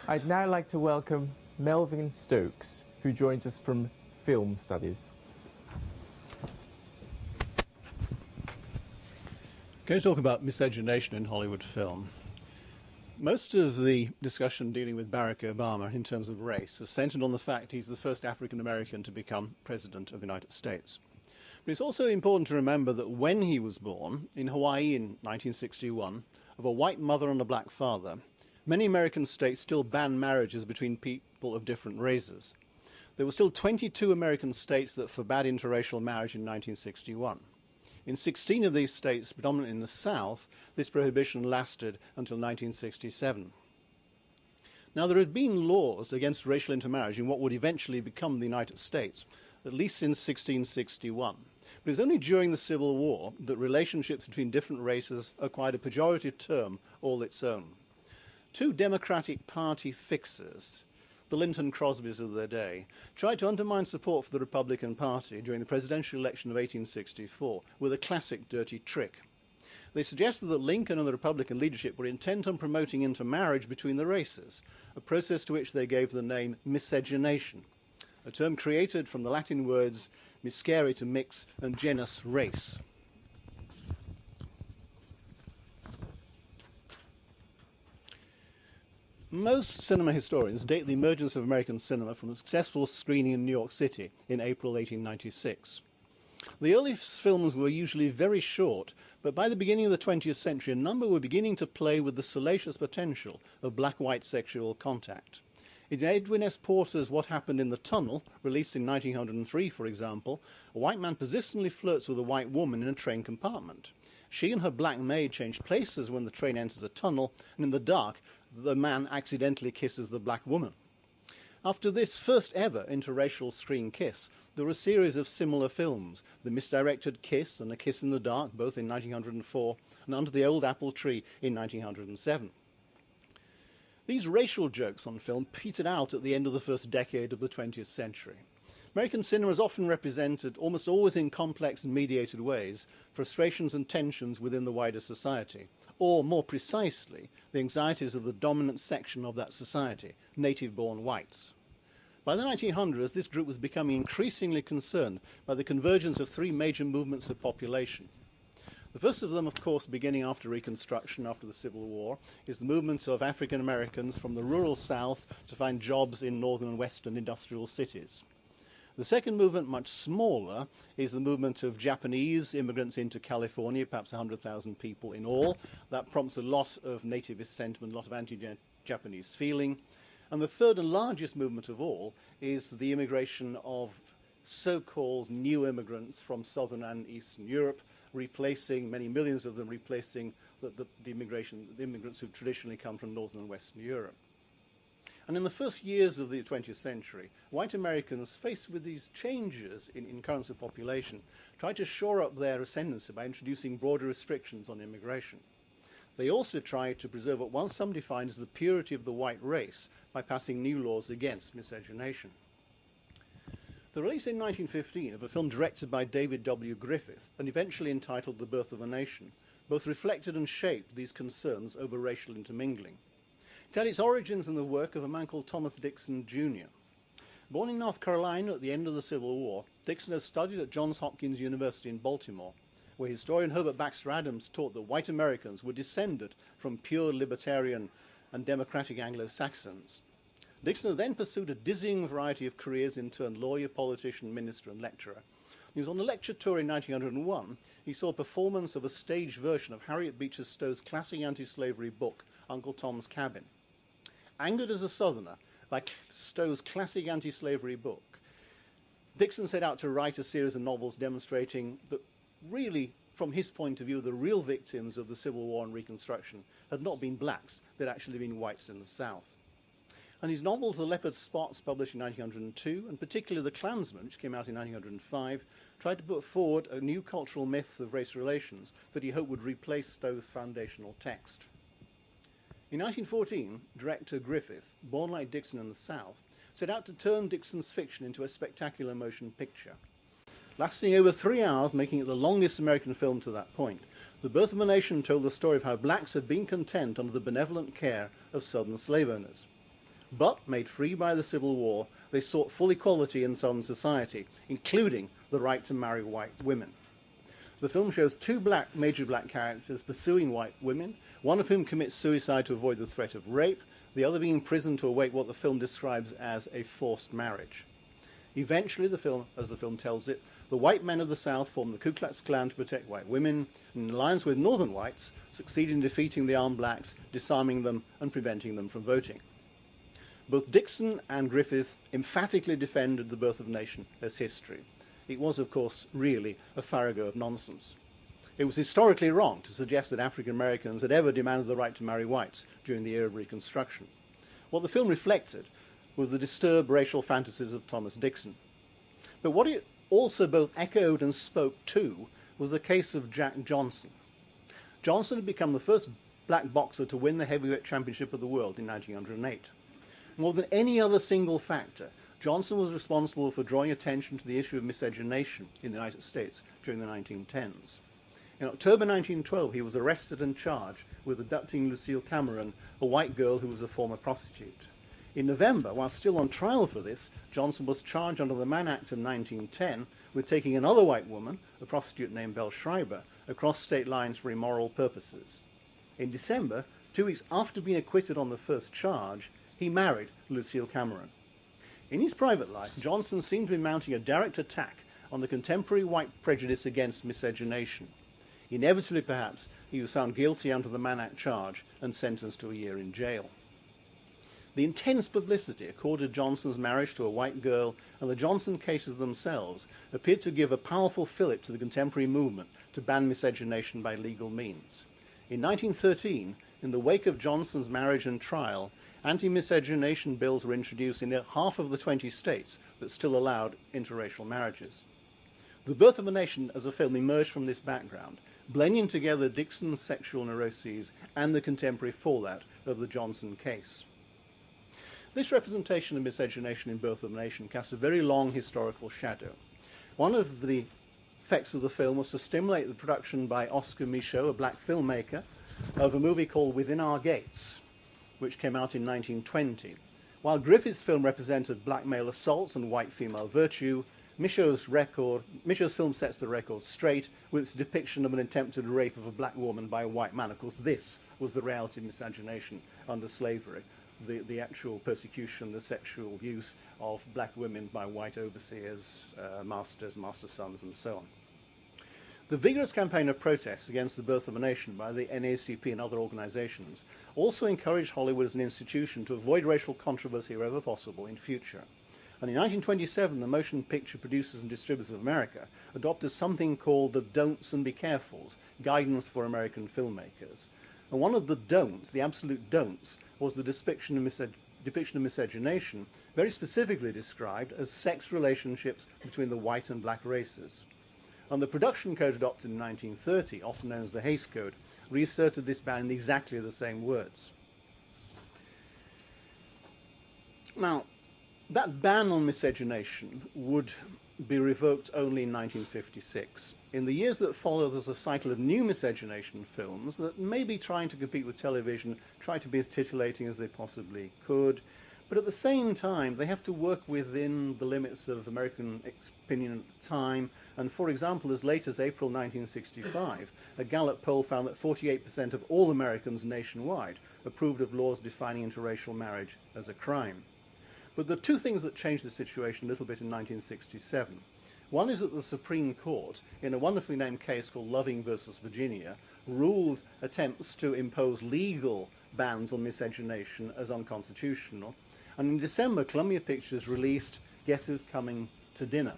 I'd now like to welcome Melvyn Stokes, who joins us from Film Studies. I'm going to talk about miscegenation in Hollywood film. Most of the discussion dealing with Barack Obama in terms of race is centered on the fact he's the first African American to become president of the United States. But it's also important to remember that when he was born in Hawaii in 1961, of a white mother and a black father, many American states still banned marriages between people of different races. There were still 22 American states that forbade interracial marriage in 1961. In 16 of these states, predominantly in the South, this prohibition lasted until 1967. Now, there had been laws against racial intermarriage in what would eventually become the United States, at least since 1661. But it was only during the Civil War that relationships between different races acquired a pejorative term all its own. Two Democratic Party fixers, the Linton Crosbys of their day, tried to undermine support for the Republican Party during the presidential election of 1864 with a classic dirty trick. They suggested that Lincoln and the Republican leadership were intent on promoting intermarriage between the races, a process to which they gave the name miscegenation, a term created from the Latin words miscere, to mix, and genus, race. Most cinema historians date the emergence of American cinema from a successful screening in New York City in April 1896. The early films were usually very short, but by the beginning of the 20th century, a number were beginning to play with the salacious potential of black-white sexual contact. In Edwin S. Porter's What Happened in the Tunnel, released in 1903, for example, a white man persistently flirts with a white woman in a train compartment. She and her black maid change places when the train enters a tunnel, and in the dark, the man accidentally kisses the black woman. After this first ever interracial screen kiss, there were a series of similar films, The Misdirected Kiss and A Kiss in the Dark, both in 1904, and Under the Old Apple Tree in 1907. These racial jokes on film petered out at the end of the first decade of the 20th century. American cinema is often represented, almost always in complex and mediated ways, frustrations and tensions within the wider society, or more precisely, the anxieties of the dominant section of that society, native-born whites. By the 1900s, this group was becoming increasingly concerned by the convergence of three major movements of population. The first of them, of course, beginning after Reconstruction, after the Civil War, is the movement of African Americans from the rural South to find jobs in northern and western industrial cities. The second movement, much smaller, is the movement of Japanese immigrants into California, perhaps 100,000 people in all. That prompts a lot of nativist sentiment, a lot of anti-Japanese feeling. And the third and largest movement of all is the immigration of so-called new immigrants from southern and eastern Europe, replacing, many millions of them replacing the immigrants who traditionally come from northern and western Europe. And in the first years of the 20th century, white Americans, faced with these changes in currents of population, tried to shore up their ascendancy by introducing broader restrictions on immigration. They also tried to preserve what once some defined as the purity of the white race by passing new laws against miscegenation. The release in 1915 of a film directed by David W. Griffith and eventually entitled The Birth of a Nation both reflected and shaped these concerns over racial intermingling. It had its origins in the work of a man called Thomas Dixon, Jr. Born in North Carolina at the end of the Civil War, Dixon had studied at Johns Hopkins University in Baltimore, where historian Herbert Baxter Adams taught that white Americans were descended from pure libertarian and democratic Anglo-Saxons. Dixon then pursued a dizzying variety of careers in turn: lawyer, politician, minister, and lecturer. He was on a lecture tour in 1901. He saw a performance of a staged version of Harriet Beecher Stowe's classic anti-slavery book, Uncle Tom's Cabin. Angered as a Southerner by Stowe's classic anti-slavery book, Dixon set out to write a series of novels demonstrating that really, from his point of view, the real victims of the Civil War and Reconstruction had not been blacks, they'd actually been whites in the South. And his novels, The Leopard's Spots, published in 1902, and particularly The Klansman, which came out in 1905, tried to put forward a new cultural myth of race relations that he hoped would replace Stowe's foundational text. In 1914, director Griffith, born like Dixon in the South, set out to turn Dixon's fiction into a spectacular motion picture. Lasting over 3 hours, making it the longest American film to that point, The Birth of a Nation told the story of how blacks had been content under the benevolent care of Southern slave owners. But, made free by the Civil War, they sought full equality in Southern society, including the right to marry white women. The film shows two major black characters pursuing white women, one of whom commits suicide to avoid the threat of rape, the other being imprisoned to await what the film describes as a forced marriage. Eventually, as the film tells it, the white men of the South formed the Ku Klux Klan to protect white women, and in alliance with northern whites, succeeded in defeating the armed blacks, disarming them and preventing them from voting. Both Dixon and Griffith emphatically defended the birth of a nation as history. It was, of course, really a farrago of nonsense. It was historically wrong to suggest that African Americans had ever demanded the right to marry whites during the era of Reconstruction. What the film reflected was the disturbed racial fantasies of Thomas Dixon. But what it also both echoed and spoke to was the case of Jack Johnson. Johnson had become the first black boxer to win the heavyweight championship of the world in 1908. More than any other single factor, Johnson was responsible for drawing attention to the issue of miscegenation in the United States during the 1910s. In October 1912, he was arrested and charged with abducting Lucille Cameron, a white girl who was a former prostitute. In November, while still on trial for this, Johnson was charged under the Mann Act of 1910 with taking another white woman, a prostitute named Belle Schreiber, across state lines for immoral purposes. In December, 2 weeks after being acquitted on the first charge, he married Lucille Cameron. In his private life, Johnson seemed to be mounting a direct attack on the contemporary white prejudice against miscegenation. Inevitably, perhaps, he was found guilty under the Mann Act charge and sentenced to a year in jail. The intense publicity accorded Johnson's marriage to a white girl and the Johnson cases themselves appeared to give a powerful fillip to the contemporary movement to ban miscegenation by legal means. In 1913, in the wake of Johnson's marriage and trial, anti-miscegenation bills were introduced in half of the 20 states that still allowed interracial marriages. The Birth of a Nation as a film emerged from this background, blending together Dixon's sexual neuroses and the contemporary fallout of the Johnson case. This representation of miscegenation in Birth of a Nation cast a very long historical shadow. One of the effects of the film was to stimulate the production by Oscar Micheaux, a black filmmaker, of a movie called Within Our Gates, which came out in 1920. While Griffith's film represented black male assaults and white female virtue, Micheaux's film sets the record straight with its depiction of an attempted rape of a black woman by a white man. Of course, this was the reality of miscegenation under slavery, the actual persecution, the sexual abuse of black women by white overseers, masters, master sons, and so on. The vigorous campaign of protests against the Birth of a Nation by the NAACP and other organizations also encouraged Hollywood as an institution to avoid racial controversy wherever possible in future. And in 1927, the Motion Picture Producers and Distributors of America adopted something called the Don'ts and Be Carefuls, guidance for American filmmakers. And one of the don'ts, the absolute don'ts, was the depiction of miscegenation, very specifically described as sex relationships between the white and black races. And the production code adopted in 1930, often known as the Hays Code, reasserted this ban in exactly the same words. Now, that ban on miscegenation would be revoked only in 1956. In the years that followed, there's a cycle of new miscegenation films that may be trying to compete with television, try to be as titillating as they possibly could, but at the same time, they have to work within the limits of American opinion at the time. And for example, as late as April 1965, a Gallup poll found that 48% of all Americans nationwide approved of laws defining interracial marriage as a crime. But there are two things that changed the situation a little bit in 1967. One is that the Supreme Court, in a wonderfully named case called Loving versus Virginia, ruled attempts to impose legal bans on miscegenation as unconstitutional. And in December, Columbia Pictures released Guess Who's Coming to Dinner.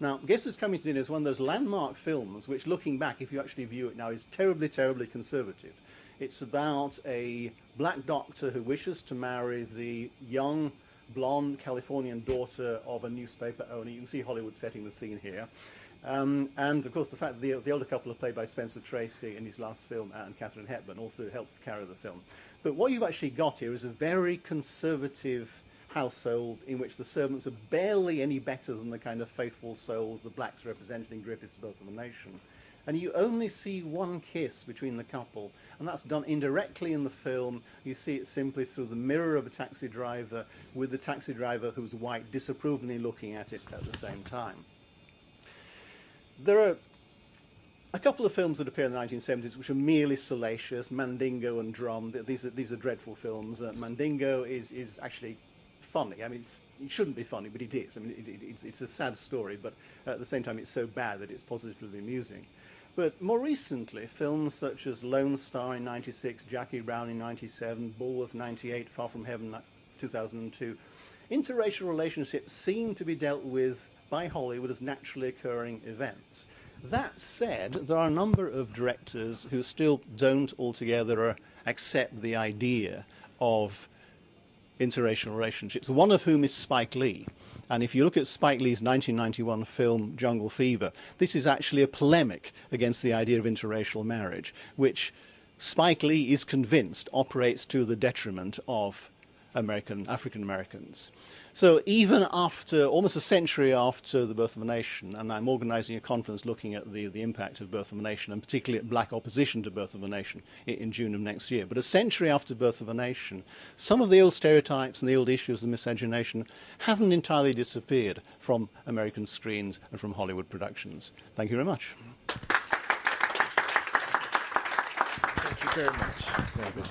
Now, Guess Who's Coming to Dinner is one of those landmark films which, looking back, if you actually view it now, is terribly, terribly conservative. It's about a black doctor who wishes to marry the young, blonde Californian daughter of a newspaper owner. You can see Hollywood setting the scene here. And, of course, the fact that the older couple are played by Spencer Tracy in his last film, and Katharine Hepburn, also helps carry the film. But what you've actually got here is a very conservative household in which the servants are barely any better than the kind of faithful souls the blacks represented in Griffith's Birth of a Nation. and you only see one kiss between the couple, and that's done indirectly in the film. You see it simply through the mirror of a taxi driver, with the taxi driver who's white disapprovingly looking at it at the same time. There are a couple of films that appear in the 1970s which are merely salacious. Mandingo and Drum, these are dreadful films. Mandingo is actually funny. I mean, it shouldn't be funny, but it is. I mean, it's a sad story, but at the same time it's so bad that it's positively amusing. But more recently, films such as Lone Star in 96, Jackie Brown in 97, Bulworth 98, Far From Heaven 2002, interracial relationships seem to be dealt with by Hollywood as naturally occurring events. That said, there are a number of directors who still don't altogether accept the idea of interracial relationships, one of whom is Spike Lee. And if you look at Spike Lee's 1991 film Jungle Fever, this is actually a polemic against the idea of interracial marriage, which Spike Lee is convinced operates to the detriment of African Americans. So even after, almost a century after the Birth of a Nation, and I'm organising a conference looking at the impact of Birth of a Nation, and particularly at black opposition to Birth of a Nation in June of next year, but a century after Birth of a Nation, some of the old stereotypes and the old issues of miscegenation haven't entirely disappeared from American screens and from Hollywood productions. Thank you very much. Thank you very much, Melvyn.